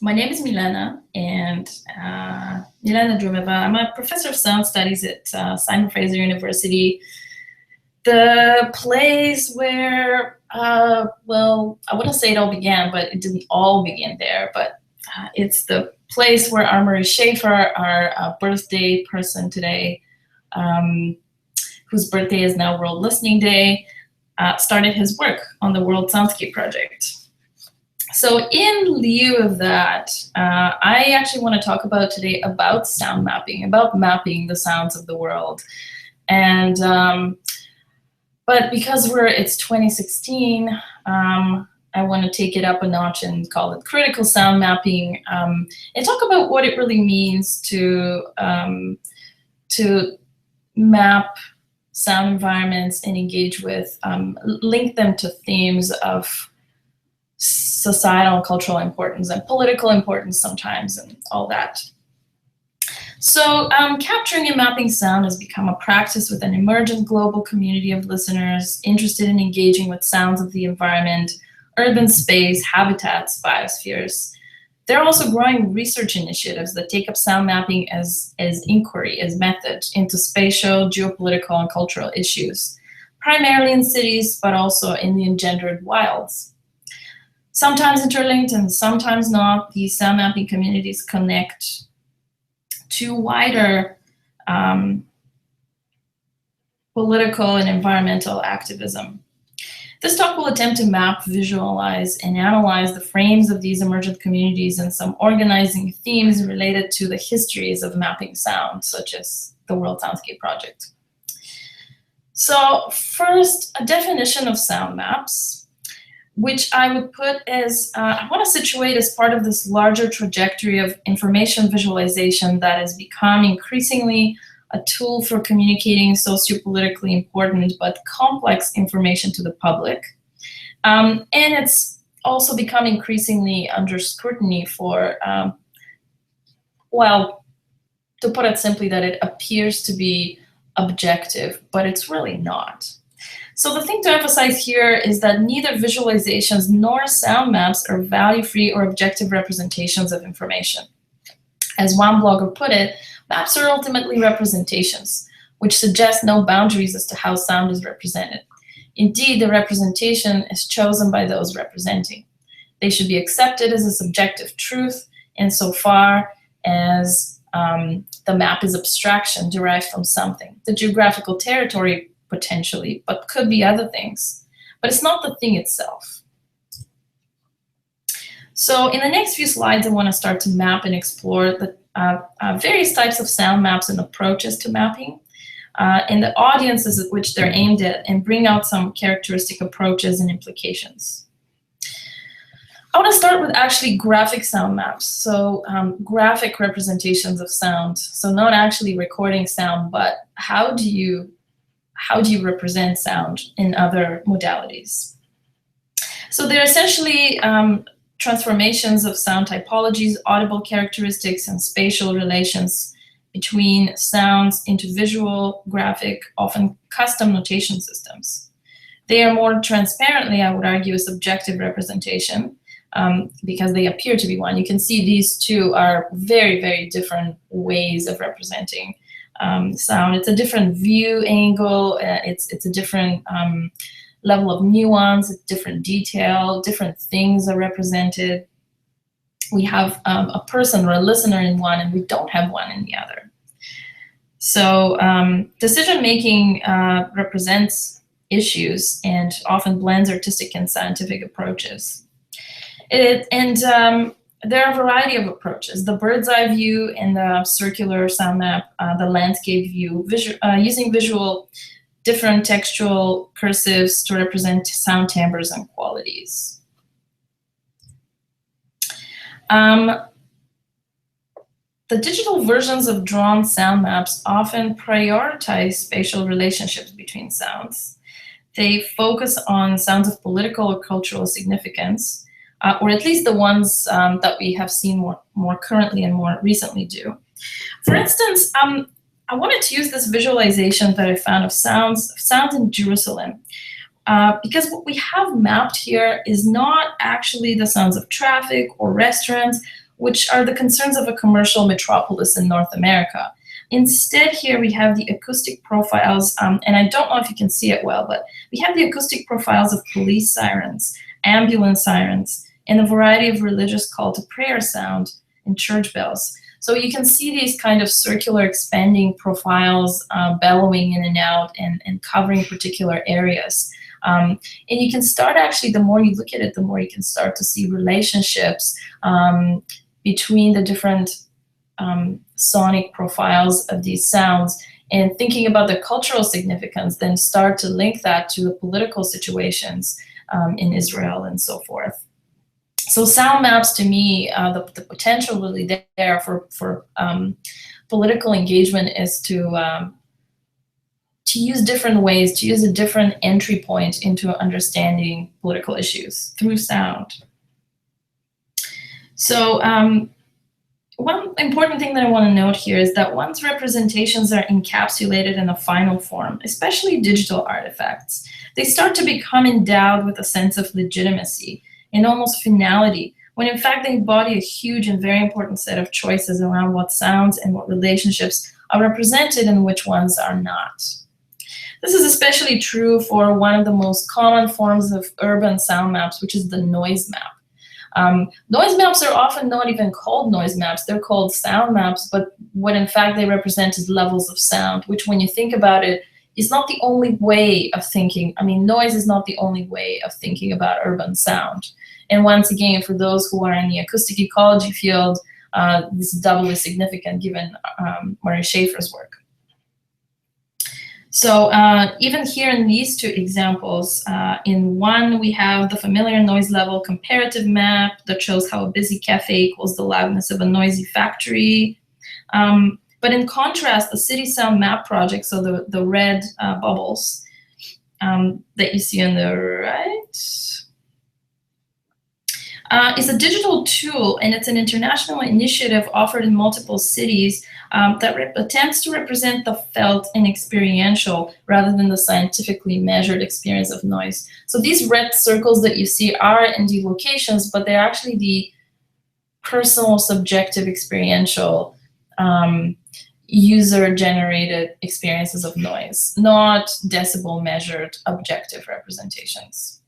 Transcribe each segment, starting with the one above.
My name is Milena, and Milena Droumeva. I'm a professor of sound studies at Simon Fraser University, the place where, well, I wouldn't say it all began, but it didn't all begin there, but it's the place where Marie Schaefer, our birthday person today, whose birthday is now World Listening Day, started his work on the World Soundscape Project. So in lieu of that, I actually want to talk about today about sound mapping, about mapping the sounds of the world. And but because it's 2016, I want to take it up a notch and call it critical sound mapping, and talk about what it really means to map sound environments and engage with, link them to themes of societal and cultural importance and political importance sometimes and all that. So capturing and mapping sound has become a practice with an emergent global community of listeners interested in engaging with sounds of the environment, urban space, habitats, biospheres. There are also growing research initiatives that take up sound mapping as inquiry, as method into spatial, geopolitical, and cultural issues, primarily in cities, but also in the engendered wilds. Sometimes interlinked and sometimes not, these sound mapping communities connect to wider political and environmental activism. This talk will attempt to map, visualize, and analyze the frames of these emergent communities and some organizing themes related to the histories of mapping sound, such as the World Soundscape Project. So first, a definition of sound maps, which I would put as, I want to situate as part of this larger trajectory of information visualization that has become increasingly a tool for communicating sociopolitically important but complex information to the public. And it's also become increasingly under scrutiny for, well, to put it simply, that it appears to be objective, but it's really not. So the thing to emphasize here is that neither visualizations nor sound maps are value-free or objective representations of information. As one blogger put it, maps are ultimately representations, which suggest no boundaries as to how sound is represented. Indeed, the representation is chosen by those representing. They should be accepted as a subjective truth insofar as the map is abstraction derived from something. The geographical territory potentially, but could be other things. But it's not the thing itself. So in the next few slides, I want to start to map and explore the various types of sound maps and approaches to mapping, and the audiences at which they're aimed at, and bring out some characteristic approaches and implications. I want to start with actually graphic sound maps, so graphic representations of sound. So not actually recording sound, but how do you represent sound in other modalities? So they're essentially transformations of sound typologies, audible characteristics, and spatial relations between sounds into visual, graphic, often custom notation systems. They are more transparently, I would argue, a subjective representation because they appear to be one. You can see these two are very, very different ways of representing sound. It's a different view angle, it's a different level of nuance, it's different detail, different things are represented. We have a person or a listener in one, and we don't have one in the other. So decision-making represents issues and often blends artistic and scientific approaches. There are a variety of approaches: the bird's eye view and the circular sound map, the landscape view, using visual, different textual cursives to represent sound timbres and qualities. The digital versions of drawn sound maps often prioritize spatial relationships between sounds. They focus on sounds of political or cultural significance, or at least the ones that we have seen more currently and more recently do. For instance, I wanted to use this visualization that I found of sounds in Jerusalem, because what we have mapped here is not actually the sounds of traffic or restaurants which are the concerns of a commercial metropolis in North America. Instead, here we have the acoustic profiles, and I don't know if you can see it well, but we have the acoustic profiles of police sirens, ambulance sirens, and a variety of religious call to prayer sound and church bells. So you can see these kind of circular expanding profiles bellowing in and out and covering particular areas. And you can start actually, the more you look at it, the more you can start to see relationships between the different sonic profiles of these sounds, and thinking about the cultural significance, then start to link that to the political situations in Israel and so forth. So sound maps, to me, the potential really there for political engagement is to use different ways, to use a different entry point into understanding political issues through sound. So one important thing that I want to note here is that once representations are encapsulated in a final form, especially digital artifacts, they start to become endowed with a sense of legitimacy and almost finality, when in fact they embody a huge and very important set of choices around what sounds and what relationships are represented and which ones are not. This is especially true for one of the most common forms of urban sound maps, which is the noise map. Noise maps are often not even called noise maps, they're called sound maps, but what in fact they represent is levels of sound, which when you think about it, is not the only way of thinking. I mean, noise is not the only way of thinking about urban sound. And once again, for those who are in the acoustic ecology field, this is doubly significant given Murray Schafer's work. So even here in these two examples, in one we have the familiar noise level comparative map that shows how a busy cafe equals the loudness of a noisy factory. But in contrast, the city sound map project, so the red bubbles that you see on the right, is a digital tool, and it's an international initiative offered in multiple cities that attempts to represent the felt and experiential rather than the scientifically measured experience of noise. So these red circles that you see are indeed locations, but they're actually the personal, subjective, experiential, user-generated experiences of noise, not decibel-measured objective representations.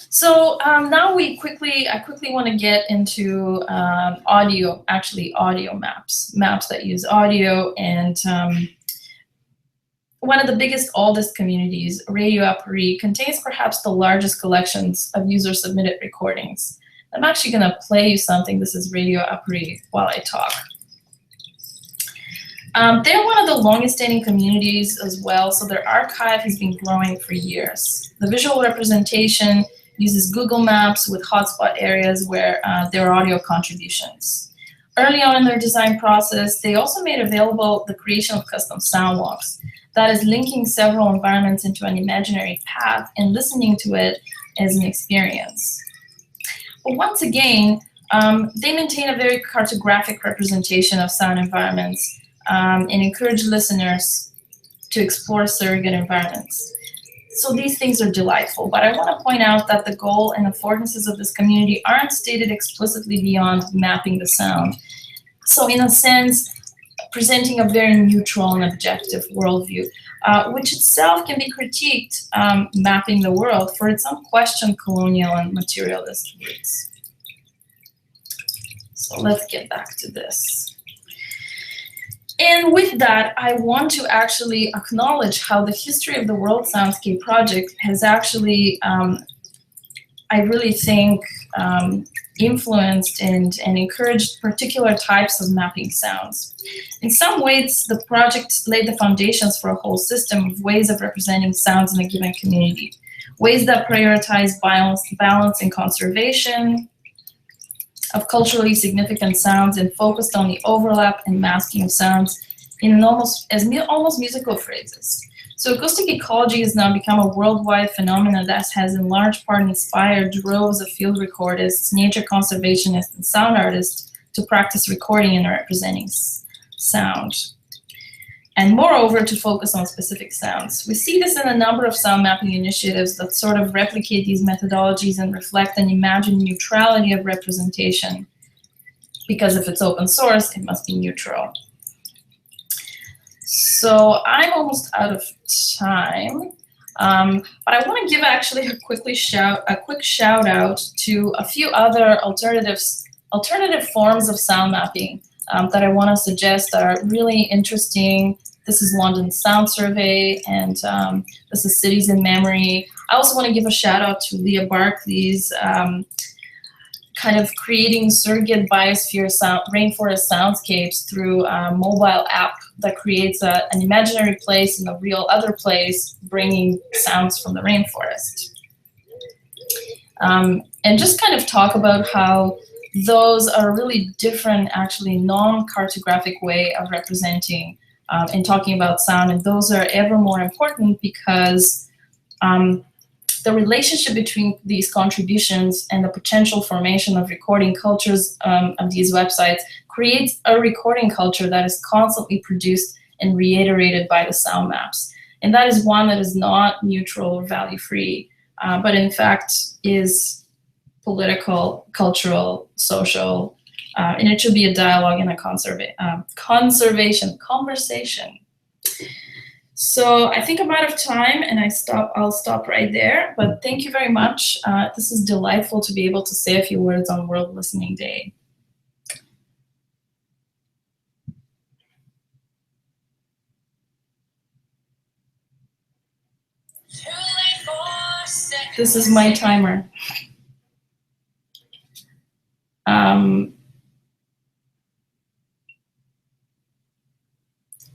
So now I quickly want to get into audio maps that use audio. And one of the biggest, oldest communities, Radio à Paris, contains perhaps the largest collections of user-submitted recordings. I'm actually going to play you something. This is Radio à Paris while I talk. They're one of the longest standing communities as well, so their archive has been growing for years. The visual representation uses Google Maps with hotspot areas where there are audio contributions. Early on in their design process, they also made available the creation of custom sound walks, that is linking several environments into an imaginary path and listening to it as an experience. But once again, they maintain a very cartographic representation of sound environments and encourage listeners to explore surrogate environments. So these things are delightful, but I want to point out that the goal and affordances of this community aren't stated explicitly beyond mapping the sound. So in a sense, presenting a very neutral and objective worldview, which itself can be critiqued, mapping the world for its unquestioned colonial and materialist roots. So let's get back to this. And with that, I want to actually acknowledge how the history of the World Soundscape Project has actually, I really think, influenced and encouraged particular types of mapping sounds. In some ways, the project laid the foundations for a whole system of ways of representing sounds in a given community, ways that prioritize balance and conservation of culturally significant sounds and focused on the overlap and masking of sounds in almost musical phrases. So acoustic ecology has now become a worldwide phenomenon that has in large part inspired droves of field recordists, nature conservationists, and sound artists to practice recording and representing sound. and moreover to focus on specific sounds. We see this in a number of sound mapping initiatives that sort of replicate these methodologies and reflect and imagine neutrality of representation, because if it's open source, it must be neutral. So I'm almost out of time, but I want to give actually a quick shout out to a few other alternative forms of sound mapping that I want to suggest that are really interesting. This is London Sound Survey, and this is Cities in Memory. I also want to give a shout out to Leah Barclay's kind of creating surrogate biosphere rainforest soundscapes through a mobile app that creates an imaginary place in a real other place, bringing sounds from the rainforest. And just kind of talk about how those are a really different, actually non-cartographic way of representing and talking about sound, and those are ever more important because the relationship between these contributions and the potential formation of recording cultures of these websites creates a recording culture that is constantly produced and reiterated by the sound maps. And that is one that is not neutral or value-free, but in fact is political, cultural, social, and it should be a dialogue and a conversation. So I think I'm out of time, and I'll stop right there. But thank you very much. This is delightful to be able to say a few words on World Listening Day. This is my timer.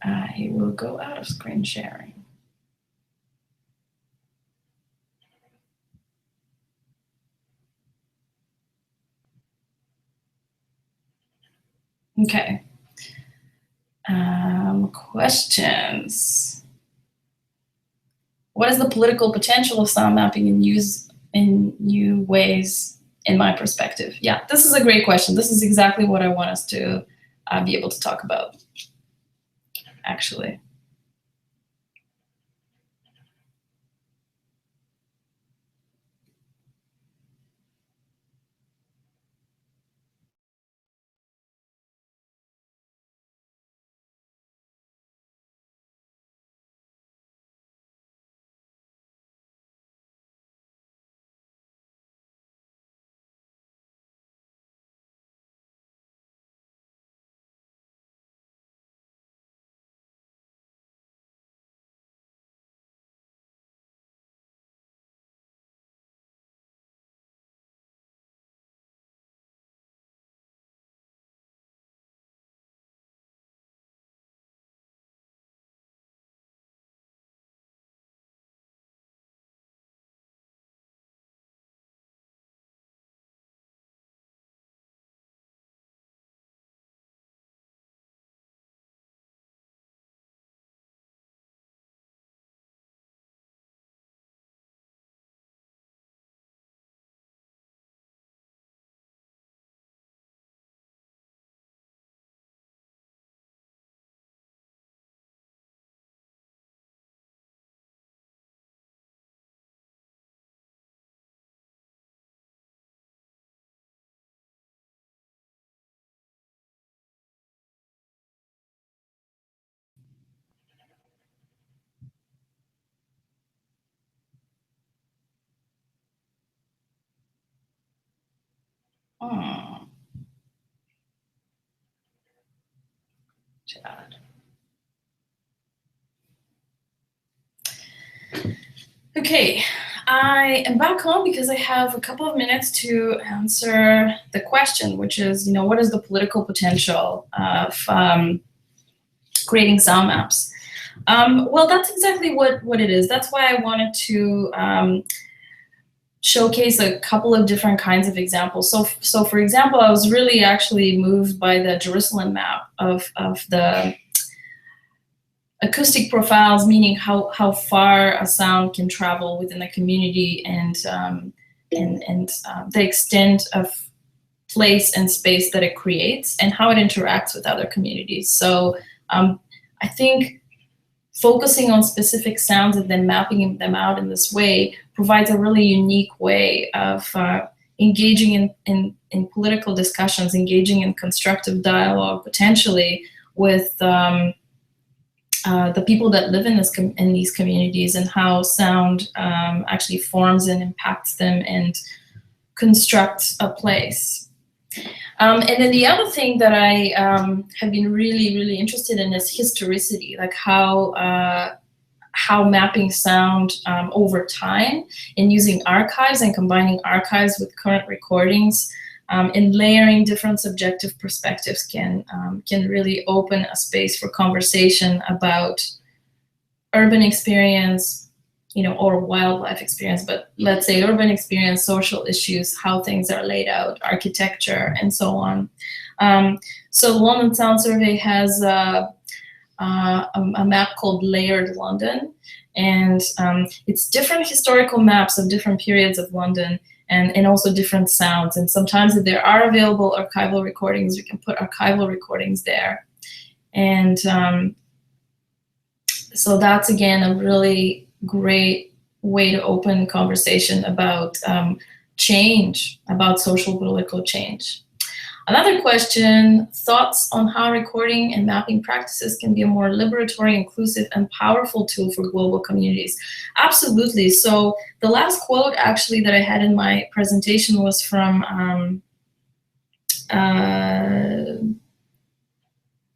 I will go out of screen sharing. Okay. Questions. What is the political potential of sound mapping in new ways, in my perspective? Yeah, this is a great question. This is exactly what I want us to be able to talk about, actually. Chat. Okay, I am back home because I have a couple of minutes to answer the question, which is, what is the political potential of creating sound maps? Well, that's exactly what it is. That's why I wanted to showcase a couple of different kinds of examples. So for example, I was really actually moved by the Jerusalem map of the acoustic profiles, meaning how far a sound can travel within a community, and the extent of place and space that it creates and how it interacts with other communities. So I think focusing on specific sounds and then mapping them out in this way provides a really unique way of engaging in political discussions, engaging in constructive dialogue, potentially with the people that live in these communities, and how sound actually forms and impacts them and constructs a place. And then the other thing that I have been really interested in is historicity, like how mapping sound over time, and using archives and combining archives with current recordings, and layering different subjective perspectives can really open a space for conversation about urban experience, or wildlife experience, but let's say urban experience, social issues, how things are laid out, architecture, and so on. So the London Sound Survey has a map called Layered London, and it's different historical maps of different periods of London, and also different sounds. And sometimes if there are available archival recordings, we can put archival recordings there. And so that's, again, a really great way to open conversation about change, about social political change. Another question, thoughts on how recording and mapping practices can be a more liberatory, inclusive, and powerful tool for global communities? Absolutely. So the last quote actually that I had in my presentation was from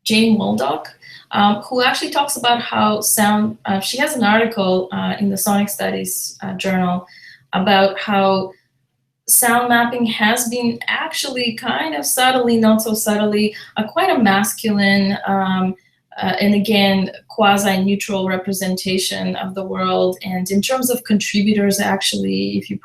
Jane Waldock, who actually talks about how sound, she has an article in the Sonic Studies journal about how sound mapping has been actually kind of subtly, not so subtly, quite a masculine and again, quasi-neutral representation of the world. And in terms of contributors, actually, if you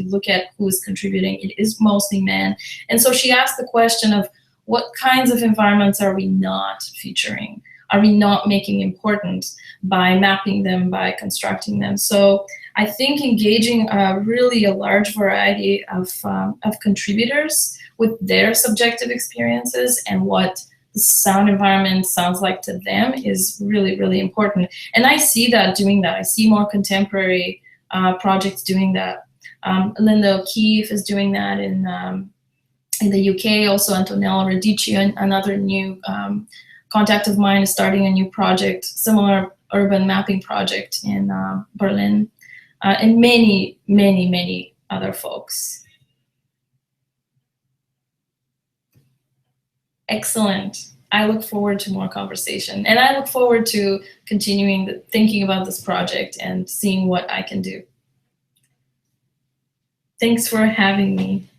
look at who is contributing, it is mostly men. And so she asked the question of what kinds of environments are we not featuring? Are we not making important by mapping them, by constructing them? So I think engaging really a large variety of contributors with their subjective experiences and what the sound environment sounds like to them is really important. And I see that doing that. I see more contemporary projects doing that. Linda O'Keefe is doing that in the UK. Also Antonella Radici, another new contact of mine, is starting a new project, similar urban mapping project in Berlin, and many other folks. Excellent. I look forward to more conversation, and I look forward to continuing thinking about this project and seeing what I can do. Thanks for having me.